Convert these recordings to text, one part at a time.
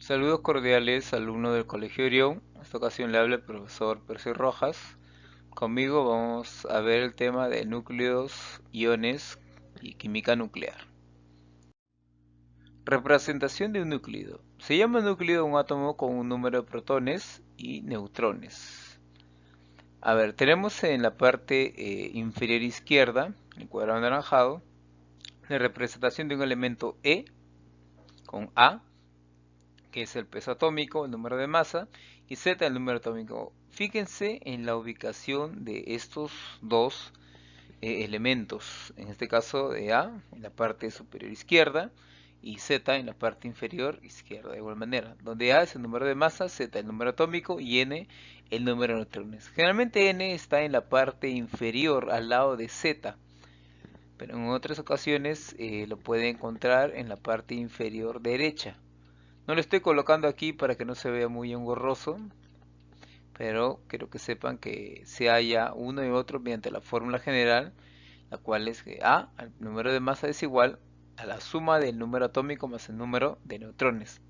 Saludos cordiales, alumno del Colegio Orión. En esta ocasión le habla el profesor Percy Rojas. Conmigo vamos a ver el tema de núcleos, iones y química nuclear. Representación de un núcleo. Se llama núcleo un átomo con un número de protones y neutrones. A ver, tenemos en la parte inferior izquierda, el cuadrado anaranjado, la representación de un elemento E con A, que es el peso atómico, el número de masa, y Z, el número atómico. Fíjense en la ubicación de estos dos elementos, en este caso de A en la parte superior izquierda y Z en la parte inferior izquierda, de igual manera, donde A es el número de masa, Z el número atómico y N el número de neutrones. Generalmente N está en la parte inferior al lado de Z, pero en otras ocasiones lo puede encontrar en la parte inferior derecha. No lo estoy colocando aquí para que no se vea muy engorroso, pero quiero que sepan que se halla uno y otro mediante la fórmula general, la cual es que A, el número de masa es igual a la suma del número atómico más el número de neutrones.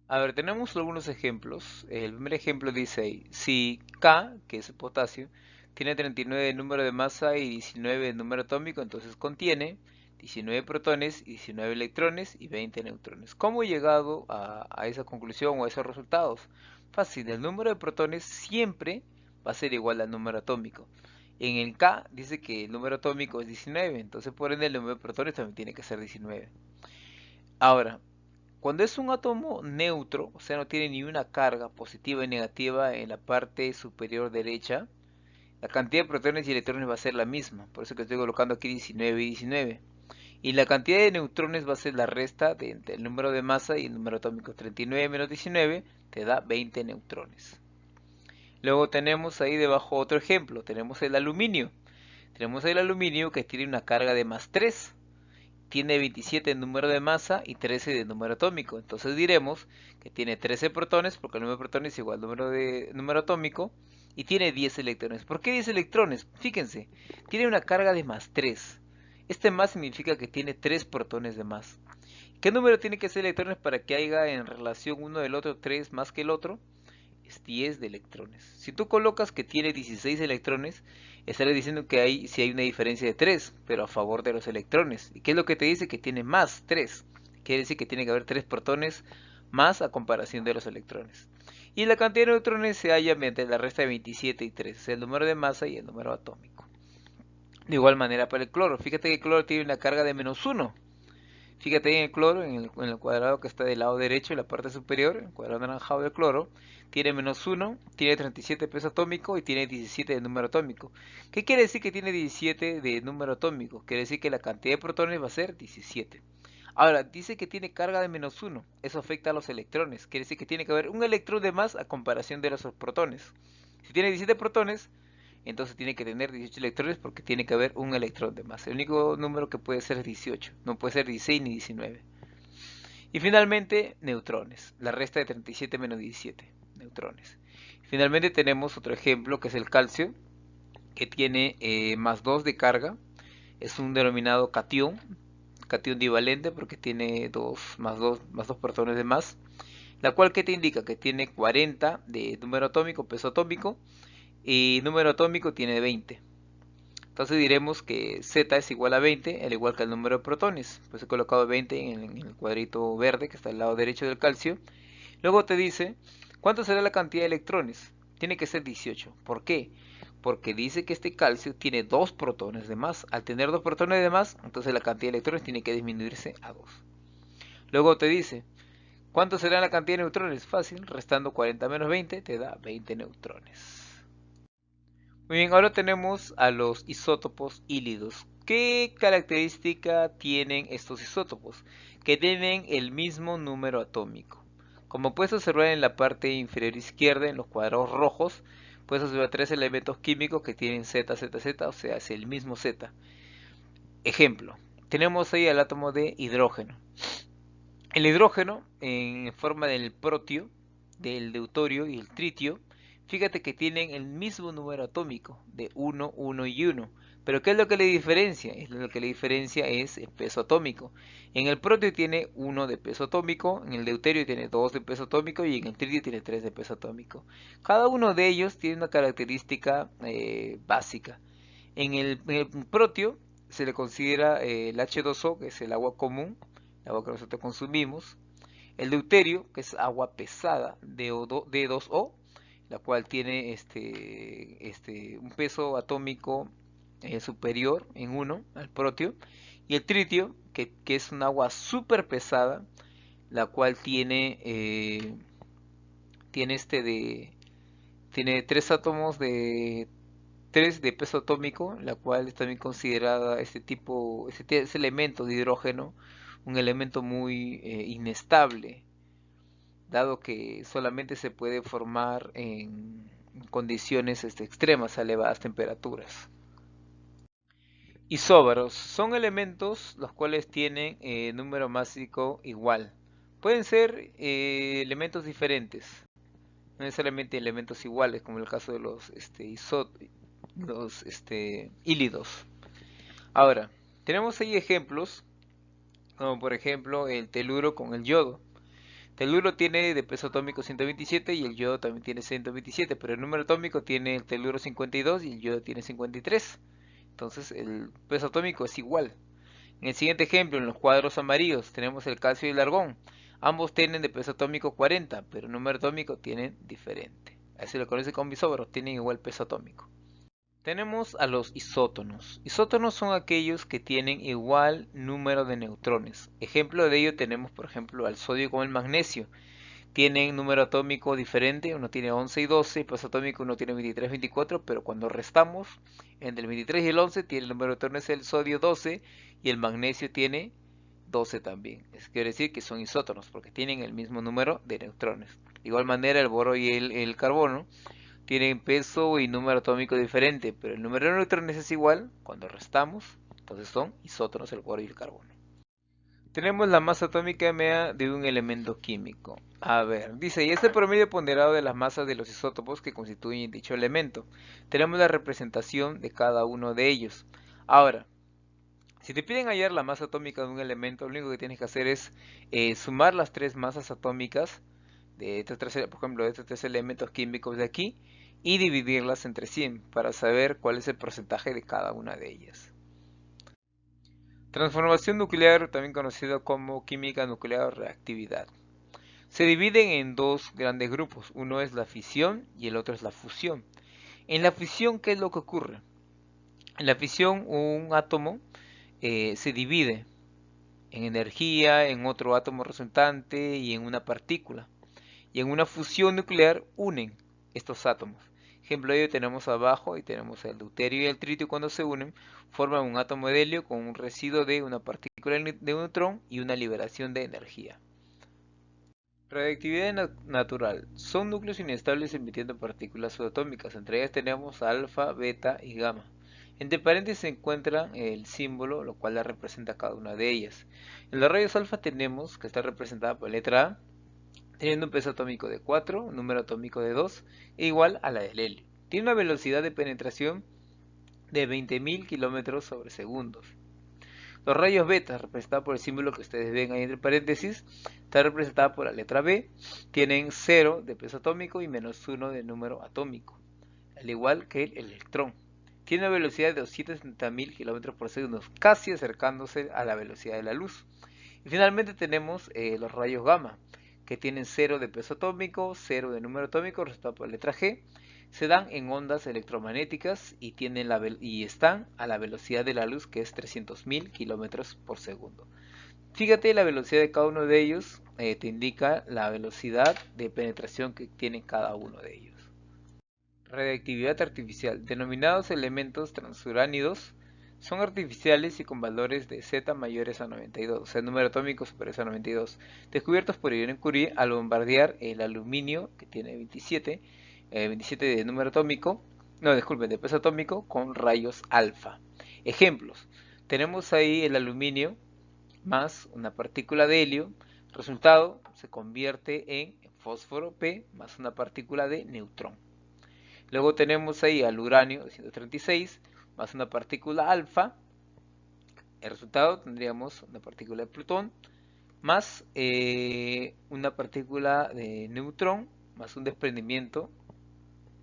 A ver, tenemos algunos ejemplos. El primer ejemplo dice ahí, si K, que es el potasio, tiene 39 de número de masa y 19 de número atómico, entonces contiene 19 protones y 19 electrones y 20 neutrones. ¿Cómo he llegado a esa conclusión o a esos resultados? Fácil, el número de protones siempre va a ser igual al número atómico. En el K dice que el número atómico es 19, entonces por ende el número de protones también tiene que ser 19. Ahora, cuando es un átomo neutro, o sea, no tiene ni una carga positiva y negativa en la parte superior derecha, la cantidad de protones y electrones va a ser la misma. Por eso que estoy colocando aquí 19 y 19. Y la cantidad de neutrones va a ser la resta entre el número de masa y el número atómico. 39 menos 19 te da 20 neutrones. Luego tenemos ahí debajo otro ejemplo. Tenemos el aluminio. Tenemos el aluminio que tiene una carga de más 3. Tiene 27 de número de masa y 13 de número atómico. Entonces diremos que tiene 13 protones, porque el número de protones es igual al número atómico, y tiene 10 electrones. ¿Por qué 10 electrones? Fíjense, tiene una carga de más 3. Este más significa que tiene 3 protones de más. ¿Qué número tiene que ser electrones para que haya en relación uno del otro 3 más que el otro? Es 10 de electrones. Si tú colocas que tiene 16 electrones, estaré diciendo que si hay una diferencia de 3, pero a favor de los electrones. ¿Y qué es lo que te dice? Que tiene más 3. Quiere decir que tiene que haber 3 protones más a comparación de los electrones. Y la cantidad de neutrones se halla mediante la resta de 27 y 3, es el número de masa y el número atómico. De igual manera para el cloro. Fíjate que el cloro tiene una carga de menos 1. Fíjate en el cloro, en el cuadrado que está del lado derecho, en la parte superior, el cuadrado anaranjado del cloro, tiene menos 1, tiene 37 de peso atómico y tiene 17 de número atómico. ¿Qué quiere decir que tiene 17 de número atómico? Quiere decir que la cantidad de protones va a ser 17. Ahora, dice que tiene carga de menos 1, eso afecta a los electrones, quiere decir que tiene que haber un electrón de más a comparación de los protones. Si tiene 17 protones, entonces tiene que tener 18 electrones porque tiene que haber un electrón de más. El único número que puede ser es 18, no puede ser 16 ni 19. Y finalmente, neutrones. La resta de 37 menos 17, neutrones. Finalmente tenemos otro ejemplo que es el calcio, que tiene más 2 de carga. Es un denominado catión, catión divalente porque tiene 2 más 2 protones de más. La cual que te indica que tiene 40 de número atómico, peso atómico, y número atómico tiene 20. Entonces diremos que Z es igual a 20, al igual que el número de protones. Pues he colocado 20 en el cuadrito verde que está al lado derecho del calcio. Luego te dice, ¿cuánto será la cantidad de electrones? Tiene que ser 18. ¿Por qué? Porque dice que este calcio tiene 2 protones de más. Al tener 2 protones de más, entonces la cantidad de electrones tiene que disminuirse a 2. Luego te dice, ¿cuánto será la cantidad de neutrones? Fácil, restando 40 menos 20 te da 20 neutrones. Muy bien, ahora tenemos a los isótopos hílidos. ¿Qué característica tienen estos isótopos? Que tienen el mismo número atómico. Como puedes observar en la parte inferior izquierda, en los cuadrados rojos, puedes observar 3 elementos químicos que tienen Z, Z, Z, o sea, es el mismo Z. Ejemplo, tenemos ahí el átomo de hidrógeno. El hidrógeno, en forma del protio, del deuterio y el tritio, fíjate que tienen el mismo número atómico de 1, 1 y 1. Pero ¿qué es lo que le diferencia? Lo que le diferencia es el peso atómico. En el protio tiene 1 de peso atómico, en el deuterio tiene 2 de peso atómico y en el tritio tiene 3 de peso atómico. Cada uno de ellos tiene una característica básica. En el protio se le considera el H2O, que es el agua común, el agua que nosotros consumimos. El deuterio, que es agua pesada, D2O, la cual tiene un peso atómico superior en 1 al protio. Y el tritio, que es un agua súper pesada, la cual tiene 3 átomos de 3 de peso atómico, la cual es también considerada ese elemento de hidrógeno, un elemento muy inestable, dado que solamente se puede formar en condiciones extremas a elevadas temperaturas. Isóbaros son elementos los cuales tienen número másico igual. Pueden ser elementos diferentes, no necesariamente elementos iguales, como el caso de los hílidos. Ahora, tenemos ahí ejemplos, como por ejemplo el teluro con el yodo. Teluro tiene de peso atómico 127 y el yodo también tiene 127, pero el número atómico tiene el teluro 52 y el yodo tiene 53. Entonces el peso atómico es igual. En el siguiente ejemplo, en los cuadros amarillos, tenemos el calcio y el argón. Ambos tienen de peso atómico 40, pero el número atómico tienen diferente. Así lo conoce como isóbaros, tienen igual peso atómico. Tenemos a los isótonos. Isótonos son aquellos que tienen igual número de neutrones. Ejemplo de ello tenemos, por ejemplo, al sodio con el magnesio. Tienen número atómico diferente, uno tiene 11 y 12, peso atómico uno tiene 23 y 24, pero cuando restamos, entre el 23 y el 11 tiene el número de neutrones el sodio 12 y el magnesio tiene 12 también. Eso quiere decir que son isótonos porque tienen el mismo número de neutrones. De igual manera el boro y el carbono tienen peso y número atómico diferente, pero el número de neutrones es igual cuando restamos, entonces son isótonos el boro y el carbono. Tenemos la masa atómica MA de un elemento químico. A ver, dice, y es el promedio ponderado de las masas de los isótopos que constituyen dicho elemento. Tenemos la representación de cada uno de ellos. Ahora, si te piden hallar la masa atómica de un elemento, lo único que tienes que hacer es sumar las 3 masas atómicas de estos por ejemplo, de estos 3 elementos químicos de aquí y dividirlas entre 100 para saber cuál es el porcentaje de cada una de ellas. Transformación nuclear, también conocido como química nuclear o reactividad. Se dividen en dos grandes grupos, uno es la fisión y el otro es la fusión. En la fisión, ¿qué es lo que ocurre? En la fisión, un átomo se divide en energía, en otro átomo resultante y en una partícula. Y en una fusión nuclear unen estos átomos. Ejemplo de ello tenemos abajo y tenemos el deuterio y el tritio cuando se unen forman un átomo de helio con un residuo de una partícula de neutrón y una liberación de energía. Radiactividad natural. Son núcleos inestables emitiendo partículas subatómicas. Entre ellas tenemos alfa, beta y gamma. Entre paréntesis se encuentra el símbolo, lo cual la representa cada una de ellas. En los rayos alfa tenemos, que está representada por la letra A, teniendo un peso atómico de 4, un número atómico de 2, e igual a la del helio. Tiene una velocidad de penetración de 20.000 km sobre segundos. Los rayos beta, representados por el símbolo que ustedes ven ahí entre paréntesis, está representada por la letra B, tienen 0 de peso atómico y menos 1 de número atómico, al igual que el electrón. Tiene una velocidad de 270.000 km por segundo, casi acercándose a la velocidad de la luz. Y finalmente tenemos los rayos gamma, que tienen 0 de peso atómico, 0 de número atómico, representado por la letra G, se dan en ondas electromagnéticas y están a la velocidad de la luz, que es 300.000 km por segundo. Fíjate, la velocidad de cada uno de ellos te indica la velocidad de penetración que tiene cada uno de ellos. Radiactividad artificial. Denominados elementos transuránidos, son artificiales y con valores de Z mayores a 92, o sea, número atómico superior a 92, descubiertos por Irene Curie al bombardear el aluminio, que tiene 27 de número atómico, no, disculpen, de peso atómico, con rayos alfa. Ejemplos, tenemos ahí el aluminio más una partícula de helio, resultado se convierte en fósforo P más una partícula de neutrón. Luego tenemos ahí al uranio 236, más una partícula alfa. El resultado tendríamos una partícula de protón más una partícula de neutrón más un desprendimiento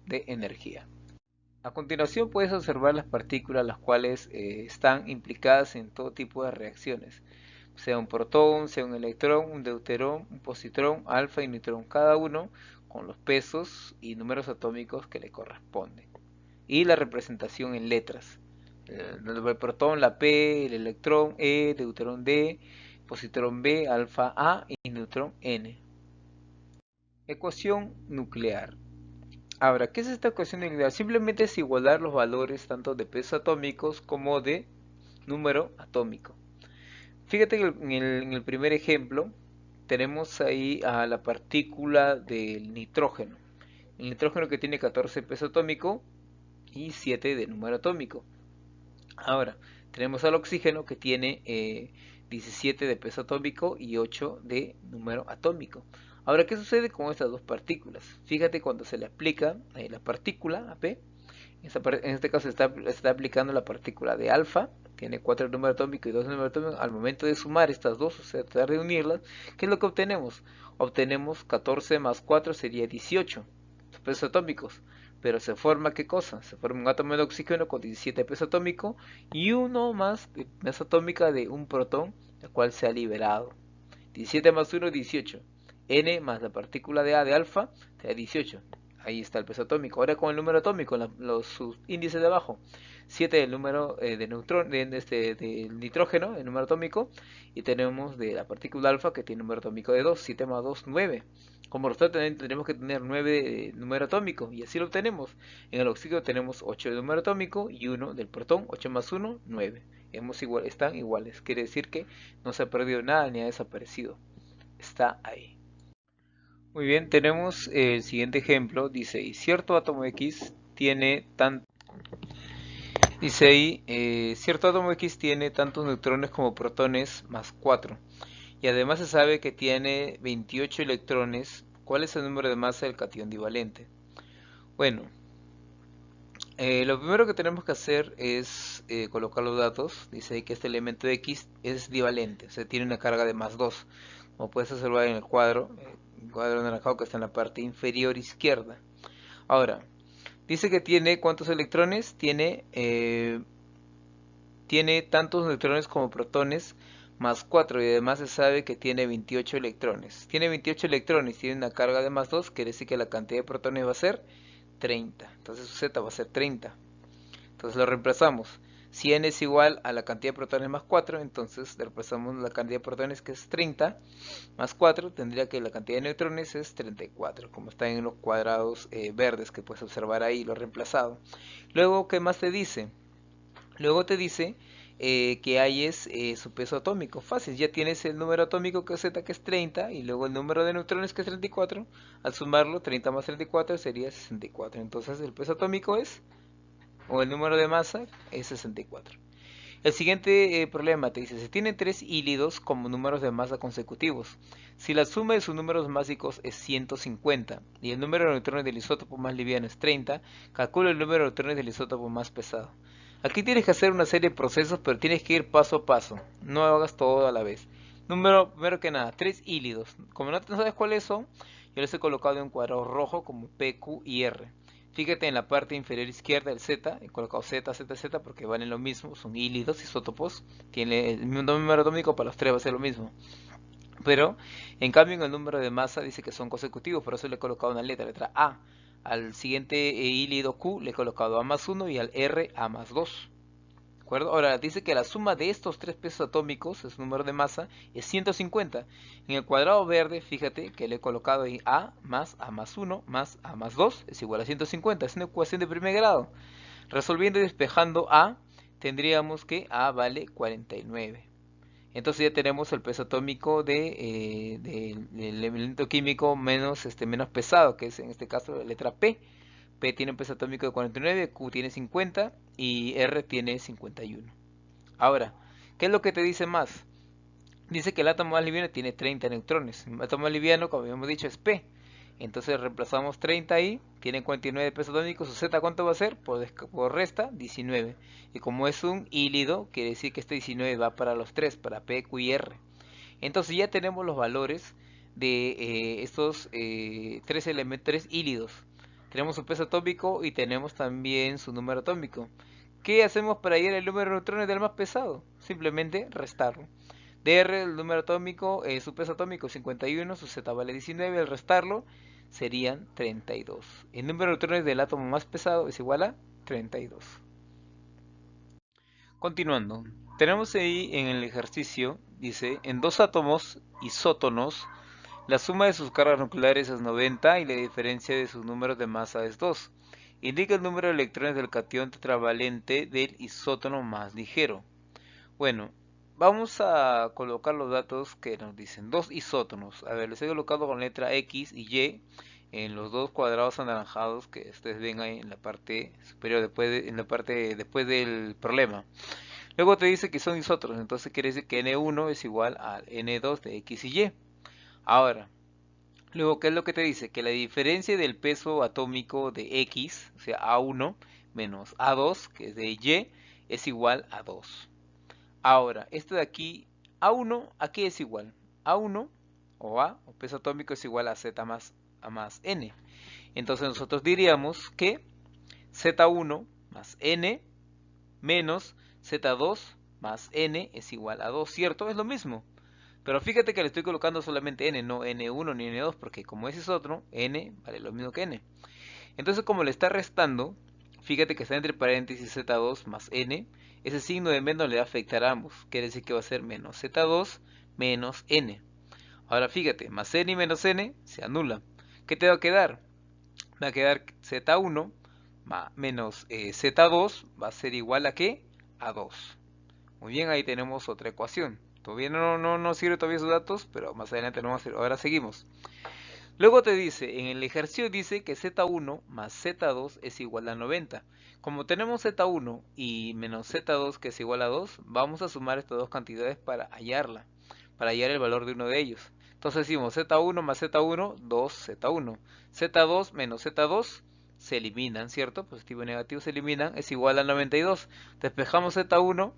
de energía. A continuación puedes observar las partículas las cuales están implicadas en todo tipo de reacciones, sea un protón, sea un electrón, un deuterón, un positrón, alfa y neutrón, cada uno con los pesos y números atómicos que le corresponden. Y la representación en letras. El protón, la P, el electrón E, deuterón D, positrón B, alfa A y neutrón N. Ecuación nuclear. Ahora, ¿qué es esta ecuación nuclear? Simplemente es igualar los valores tanto de pesos atómicos como de número atómico. Fíjate que en el primer ejemplo tenemos ahí a la partícula del nitrógeno. El nitrógeno que tiene 14 peso atómico y 7 de número atómico. Ahora, tenemos al oxígeno que tiene 17 de peso atómico y 8 de número atómico. Ahora, ¿qué sucede con estas dos partículas? Fíjate cuando se le aplica la partícula AP, en este caso está aplicando la partícula de alfa, tiene 4 número atómico y 2 número atómico. Al momento de sumar estas dos, o sea, tratar de unirlas, ¿qué es lo que obtenemos? Obtenemos 14 más 4 sería 18 pesos atómicos. Pero se forma, ¿qué cosa? Se forma un átomo de oxígeno con 17 peso atómico y uno más de masa atómica de un protón, el cual se ha liberado. 17 más 1, 18. N más la partícula de A de alfa, te da 18. Ahí está el peso atómico. Ahora con el número atómico, los índices de abajo. 7 del número de neutrón, del nitrógeno, el número atómico. Y tenemos de la partícula alfa que tiene número atómico de 2. 7 más 2, 9. Como resultado tendremos que tener 9 de número atómico. Y así lo obtenemos. En el oxígeno tenemos 8 de número atómico y 1 del protón. 8 más 1, 9. Están iguales. Quiere decir que no se ha perdido nada ni ha desaparecido. Está ahí. Muy bien, tenemos el siguiente ejemplo. Dice, y cierto átomo X tiene cierto átomo X tiene tantos neutrones como protones más 4. Y además se sabe que tiene 28 electrones. ¿Cuál es el número de masa del catión divalente? Bueno, lo primero que tenemos que hacer es colocar los datos. Dice ahí que este elemento X es divalente, o sea, tiene una carga de más 2. Como puedes observar en el cuadro anaranjado que está en la parte inferior izquierda. Ahora, dice que tiene ¿cuántos electrones? Tiene tantos neutrones como protones más 4 y además se sabe que tiene 28 electrones. Tiene 28 electrones, tiene una carga de más 2, quiere decir que la cantidad de protones va a ser 30. Entonces su Z va a ser 30. Entonces lo reemplazamos. Si n es igual a la cantidad de protones más 4, entonces reemplazamos la cantidad de protones que es 30 más 4, tendría que la cantidad de neutrones es 34, como está en los cuadrados verdes que puedes observar ahí, lo reemplazado. Luego, ¿qué más te dice? Luego te dice que hay es su peso atómico. Fácil, ya tienes el número atómico que es Z, que es 30, y luego el número de neutrones que es 34. Al sumarlo, 30 más 34 sería 64. Entonces el peso atómico es, o el número de masa, es 64. El siguiente problema te dice, se tienen 3 hílidos como números de masa consecutivos. Si la suma de sus números básicos es 150 y el número de neutrones del isótopo más liviano es 30, calcula el número de neutrones del isótopo más pesado. Aquí tienes que hacer una serie de procesos, pero tienes que ir paso a paso. No hagas todo a la vez. Primero que nada, 3 hílidos. Como no sabes cuáles son, yo les he colocado en un cuadrado rojo como P, Q y R. Fíjate en la parte inferior izquierda del Z, he colocado Z, Z, Z porque valen lo mismo, son hílidos, isótopos, tiene el mismo número atómico, para los tres va a ser lo mismo. Pero, en cambio, en el número de masa dice que son consecutivos, por eso le he colocado una letra A. Al siguiente hílido Q le he colocado A más 1 y al R A más 2. ¿De acuerdo? Ahora dice que la suma de estos tres pesos atómicos, es número de masa, es 150. En el cuadrado verde, fíjate que le he colocado ahí A más 1 más A más 2 es igual a 150. Es una ecuación de primer grado. Resolviendo y despejando A, tendríamos que A vale 49. Entonces ya tenemos el peso atómico del elemento químico menos pesado, que es en este caso la letra P. P tiene un peso atómico de 49, Q tiene 50 y R tiene 51. Ahora, ¿qué es lo que te dice más? Dice que el átomo más liviano tiene 30 neutrones. El átomo más liviano, como habíamos dicho, es P. Entonces reemplazamos 30 ahí, tiene 49 de peso atómico, su Z ¿cuánto va a ser? Por resta, 19. Y como es un hílido, quiere decir que este 19 va para los 3, para P, Q y R. Entonces ya tenemos los valores de estos tres hílidos. Tenemos su peso atómico y tenemos también su número atómico. ¿Qué hacemos para hallar el número de neutrones del más pesado? Simplemente restarlo. Dr, el número atómico, su peso atómico es 51, su Z vale 19, al restarlo serían 32. El número de neutrones del átomo más pesado es igual a 32. Continuando, tenemos ahí en el ejercicio, dice, en dos átomos isótonos, la suma de sus cargas nucleares es 90 y la diferencia de sus números de masa es 2. Indica el número de electrones del catión tetravalente del isótono más ligero. Bueno, vamos a colocar los datos que nos dicen. Dos isótonos. A ver, les he colocado con letra X y Y en los dos cuadrados anaranjados que ustedes ven ahí en la parte superior, después del problema. Luego te dice que son isótonos, entonces quiere decir que N1 es igual a N2 de X y Y. Ahora, luego, ¿qué es lo que te dice? Que la diferencia del peso atómico de X, o sea, A1 menos A2, que es de Y, es igual a 2. Ahora, esto de aquí, A1, ¿a qué es igual? A1 o peso atómico es igual a Z más N. Entonces nosotros diríamos que Z1 más N menos Z2 más N es igual a 2, ¿cierto? Es lo mismo. Pero fíjate que le estoy colocando solamente N, no N1 ni N2, porque como ese es otro, N vale lo mismo que N. Entonces como le está restando, fíjate que está entre paréntesis Z2 más N, ese signo de menos le va a afectar a ambos, quiere decir que va a ser menos Z2 menos N. Ahora fíjate, más N y menos N se anula. ¿Qué te va a quedar? Va a quedar Z1 menos Z2 va a ser igual a ¿qué? A 2. Muy bien, ahí tenemos otra ecuación. Todavía no sirve todavía esos datos, pero más adelante no va a servir. Ahora seguimos. Luego te dice, en el ejercicio dice que Z1 más Z2 es igual a 90. Como tenemos Z1 y menos Z2 que es igual a 2, vamos a sumar estas dos cantidades para hallarla, para hallar el valor de uno de ellos. Entonces decimos Z1 más Z1, 2Z1. Z2 menos Z2 se eliminan, ¿cierto? Positivo y negativo se eliminan, es igual a 92. Despejamos Z1,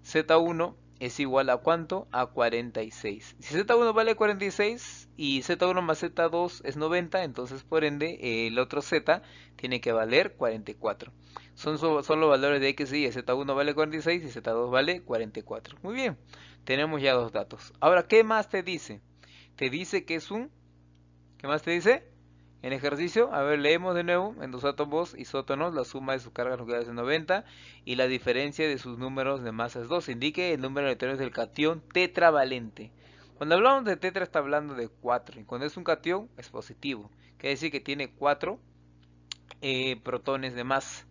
Z1 es igual a ¿cuánto? A 46. Si Z1 vale 46 y Z1 más Z2 es 90, entonces por ende el otro Z tiene que valer 44. Son los valores de X y Y. Z1 vale 46 y Z2 vale 44. Muy bien, tenemos ya dos datos. Ahora, ¿qué más te dice? Te dice que es un... ¿Qué más te dice? En ejercicio, a ver, leemos de nuevo, en dos átomos isótonos, la suma de sus cargas nucleares es 90 y la diferencia de sus números de masa es 2. Indique el número de electrones del catión tetravalente. Cuando hablamos de tetra está hablando de 4 y cuando es un catión es positivo. Quiere decir que tiene 4 protones de más.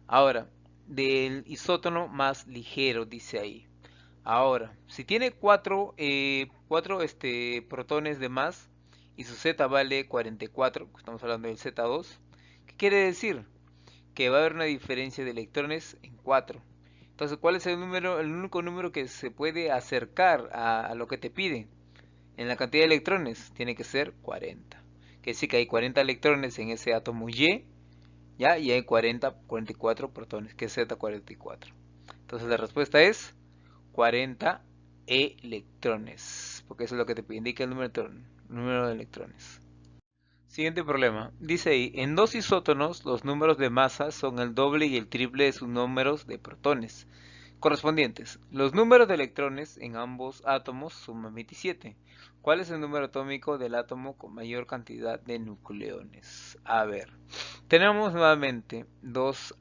Ahora, del isótono más ligero, dice ahí. Ahora, si tiene 4 protones de más y su Z vale 44, estamos hablando del Z2, ¿qué quiere decir? Que va a haber una diferencia de electrones en 4. Entonces, ¿cuál es el número, el único número que se puede acercar a lo que te pide? En la cantidad de electrones tiene que ser 40. Quiere decir que hay 40 electrones en ese átomo Y, ¿ya? Y hay 44 protones, que es Z44. Entonces la respuesta es 40 electrones, porque eso es lo que te indica el número de electrones. Siguiente problema. Dice ahí, en dos isótonos los números de masa son el doble y el triple de sus números de protones correspondientes. Los números de electrones en ambos átomos suman 27. ¿Cuál es el número atómico del átomo con mayor cantidad de nucleones? A ver, tenemos nuevamente dos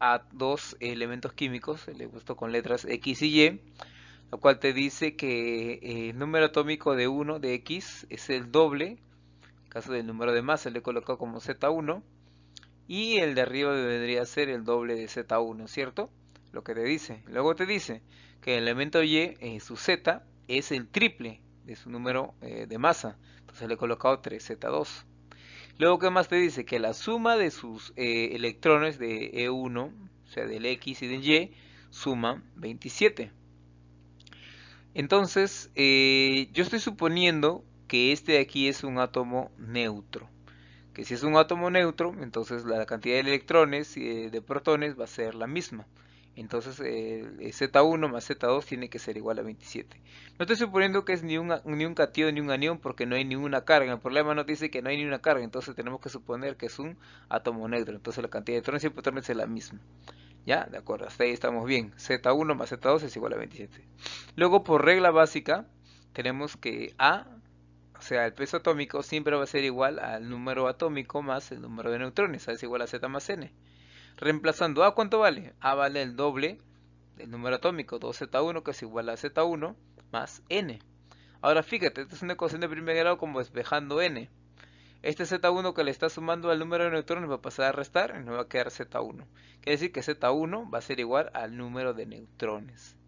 elementos químicos, le he puesto con letras X y Y, lo cual te dice que el número atómico de 1 de X es el doble, en caso del número de masa le he colocado como Z1, y el de arriba vendría a ser el doble de Z1, ¿cierto? Lo que te dice. Luego te dice que el elemento Y, su Z, es el triple de su número de masa, entonces le he colocado 3Z2. Luego, ¿qué más te dice? Que la suma de sus electrones de E1, o sea, del X y del Y, suman 27. Entonces, yo estoy suponiendo que este de aquí es un átomo neutro. que si es un átomo neutro, entonces la cantidad de electrones y de protones va a ser la misma. Entonces Z1 más Z2 tiene que ser igual a 27. No estoy suponiendo que es ni un catión ni un anión porque no hay ninguna carga. El problema nos dice que no hay ni una carga, entonces tenemos que suponer que es un átomo neutro. Entonces la cantidad de electrones y protones es la misma. ¿Ya? De acuerdo, hasta ahí estamos bien. Z1 más Z2 es igual a 27. Luego, por regla básica, tenemos que A, o sea, el peso atómico siempre va a ser igual al número atómico más el número de neutrones. A es igual a Z más N. Reemplazando A, ¿cuánto vale? A vale el doble del número atómico, 2Z1, que es igual a Z1 más N. Ahora fíjate, esta es una ecuación de primer grado como despejando N. Este Z1 que le está sumando al número de neutrones va a pasar a restar y nos va a quedar Z1. Quiere decir que Z1 va a ser igual al número de neutrones.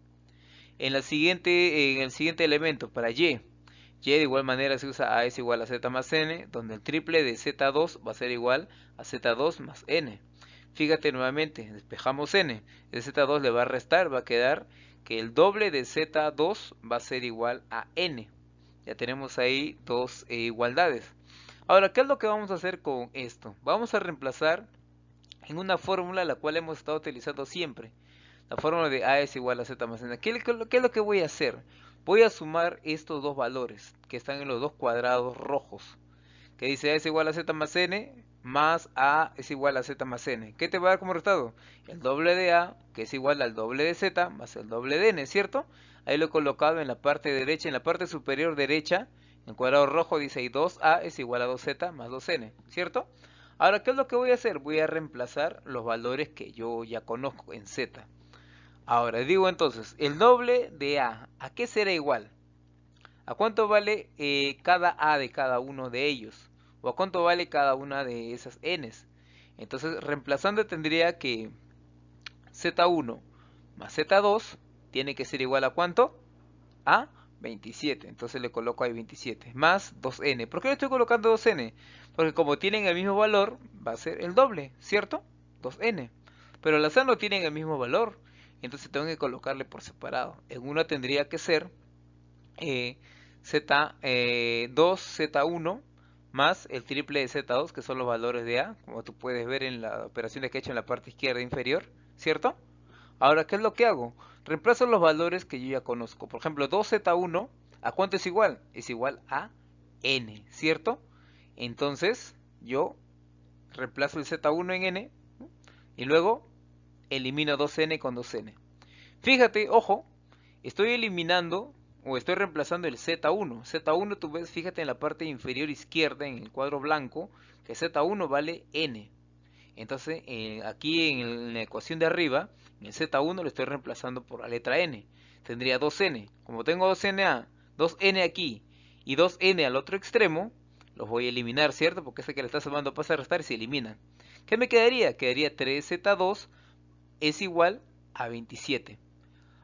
En el siguiente elemento, para Y de igual manera se usa A es igual a Z más N, donde el triple de Z2 va a ser igual a Z2 más N. Fíjate nuevamente, despejamos N, el Z2 le va a restar, va a quedar que el doble de Z2 va a ser igual a N. Ya tenemos ahí dos igualdades. Ahora, ¿qué es lo que vamos a hacer con esto? Vamos a reemplazar en una fórmula la cual hemos estado utilizando siempre. La fórmula de A es igual a Z más N. ¿Qué es lo que voy a hacer? Voy a sumar estos dos valores que están en los dos cuadrados rojos. Que dice A es igual a Z más N más A es igual a Z más N. ¿Qué te va a dar como resultado? El doble de A, que es igual al doble de Z más el doble de N, ¿cierto? Ahí lo he colocado en la parte derecha, en la parte superior derecha. En cuadrado rojo dice ahí 2A es igual a 2Z más 2N, ¿cierto? Ahora, ¿qué es lo que voy a hacer? Voy a reemplazar los valores que yo ya conozco en Z. Ahora, digo entonces, el doble de ¿a qué será igual? ¿A cuánto vale cada A de cada uno de ellos? ¿O a cuánto vale cada una de esas N's? Entonces, reemplazando tendría que Z1 más Z2 tiene que ser igual a ¿cuánto? A 27. Entonces le coloco ahí 27 más 2N. ¿Por qué le estoy colocando 2N? Porque como tienen el mismo valor, va a ser el doble, ¿cierto? 2N. Pero las A no tienen el mismo valor. Entonces tengo que colocarle por separado. En una tendría que ser Z2, Z1 más el triple de Z2, que son los valores de A, como tú puedes ver en la operación que he hecho en la parte izquierda inferior, ¿cierto? Ahora, ¿qué es lo que hago? Reemplazo los valores que yo ya conozco. Por ejemplo, 2Z1, ¿a cuánto es igual? Es igual a N, ¿cierto? Entonces, yo reemplazo el Z1 en N y luego elimino 2N con 2N. Fíjate, ojo, estoy eliminando o estoy reemplazando el Z1. Z1 tú ves, fíjate en la parte inferior izquierda, en el cuadro blanco, que Z1 vale N. Entonces, aquí en la ecuación de arriba, en el Z1 lo estoy reemplazando por la letra N. Tendría 2N. Como tengo 2NA, 2N aquí y 2N al otro extremo, los voy a eliminar, ¿cierto? Porque ese que le está sumando pasa a restar y se eliminan. ¿Qué me quedaría? Quedaría 3Z2 es igual a 27.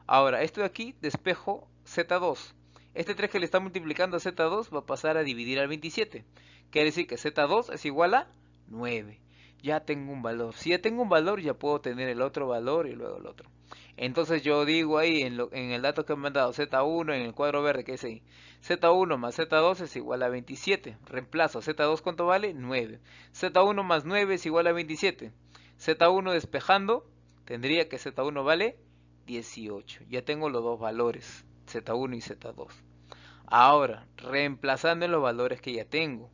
Ahora, esto de aquí, despejo Z2. Este 3 que le está multiplicando a Z2 va a pasar a dividir al 27. Quiere decir que Z2 es igual a 9. Ya tengo un valor. Si ya tengo un valor, ya puedo tener el otro valor y luego el otro. Entonces yo digo ahí en el dato que me han dado Z1 en el cuadro verde que dice ahí, Z1 más Z2 es igual a 27. Reemplazo. Z2 ¿cuánto vale? 9. Z1 más 9 es igual a 27. Z1 despejando, tendría que Z1 vale 18. Ya tengo los dos valores, Z1 y Z2. Ahora, reemplazando en los valores que ya tengo.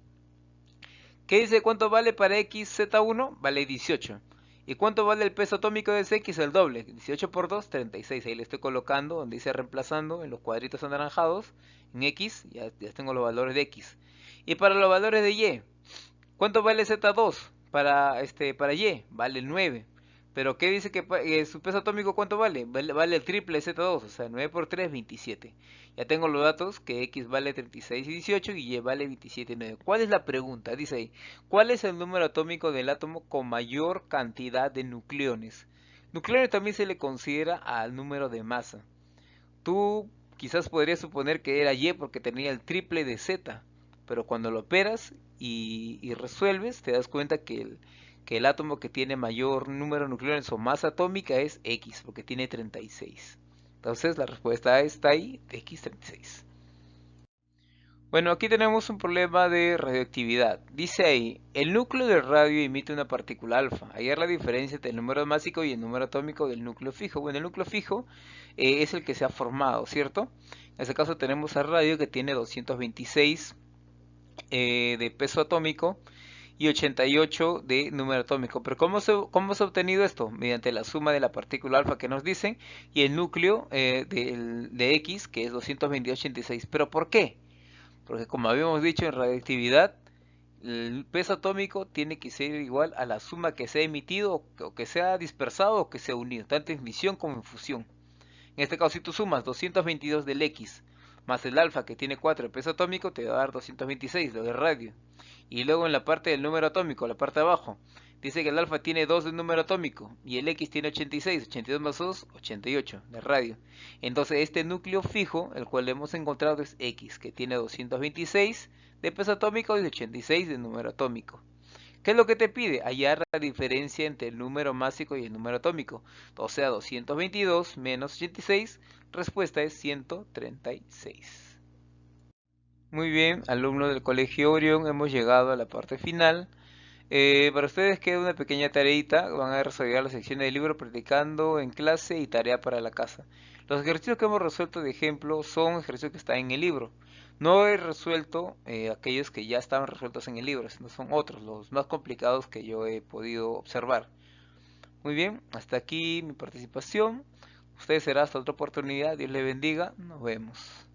¿Qué dice cuánto vale para X Z1? Vale 18. ¿Y cuánto vale el peso atómico de ese X? El doble. 18 por 2, 36. Ahí le estoy colocando, donde dice reemplazando, en los cuadritos anaranjados. En X, ya tengo los valores de X. Y para los valores de Y, ¿cuánto vale Z2? Para Y, vale 9. Pero ¿qué dice que su peso atómico cuánto vale? Vale el triple de Z2, o sea, 9 por 3, 27. Ya tengo los datos que X vale 36 y 18 y Y vale 27 y 9. ¿Cuál es la pregunta? Dice ahí, ¿cuál es el número atómico del átomo con mayor cantidad de nucleones? Nucleones también se le considera al número de masa. Tú quizás podrías suponer que era Y porque tenía el triple de Z, pero cuando lo operas y resuelves, te das cuenta que el átomo que tiene mayor número de nucleones o masa atómica es X, porque tiene 36. Entonces la respuesta está ahí, X36. Bueno, aquí tenemos un problema de radioactividad. Dice ahí, el núcleo del radio emite una partícula alfa. Hallar la diferencia entre el número másico y el número atómico del núcleo fijo. Bueno, el núcleo fijo es el que se ha formado, ¿cierto? En este caso tenemos al radio que tiene 226 de peso atómico y 88 de número atómico. Pero ¿cómo se ha obtenido esto? Mediante la suma de la partícula alfa que nos dicen y el núcleo de X, que es 222,86. ¿Pero por qué? Porque como habíamos dicho en radioactividad, el peso atómico tiene que ser igual a la suma que se ha emitido o que se ha dispersado o que se ha unido, tanto en emisión como en fusión. En este caso, si tú sumas 222 del X más el alfa que tiene 4 de peso atómico, te va a dar 226, lo de radio. Y luego en la parte del número atómico, la parte de abajo, dice que el alfa tiene 2 de número atómico y el X tiene 86, 82 más 2, 88 de radio. Entonces este núcleo fijo, el cual hemos encontrado es X, que tiene 226 de peso atómico y 86 de número atómico. ¿Qué es lo que te pide? Hallar la diferencia entre el número másico y el número atómico. O sea, 222 menos 86, respuesta es 136. Muy bien, alumnos del Colegio Orión, hemos llegado a la parte final. Para ustedes queda una pequeña tareita, van a desarrollar la sección del libro practicando en clase y tarea para la casa. Los ejercicios que hemos resuelto de ejemplo son ejercicios que están en el libro. No he resuelto aquellos que ya estaban resueltos en el libro, sino son otros, los más complicados que yo he podido observar. Muy bien, hasta aquí mi participación. Ustedes será hasta otra oportunidad. Dios les bendiga. Nos vemos.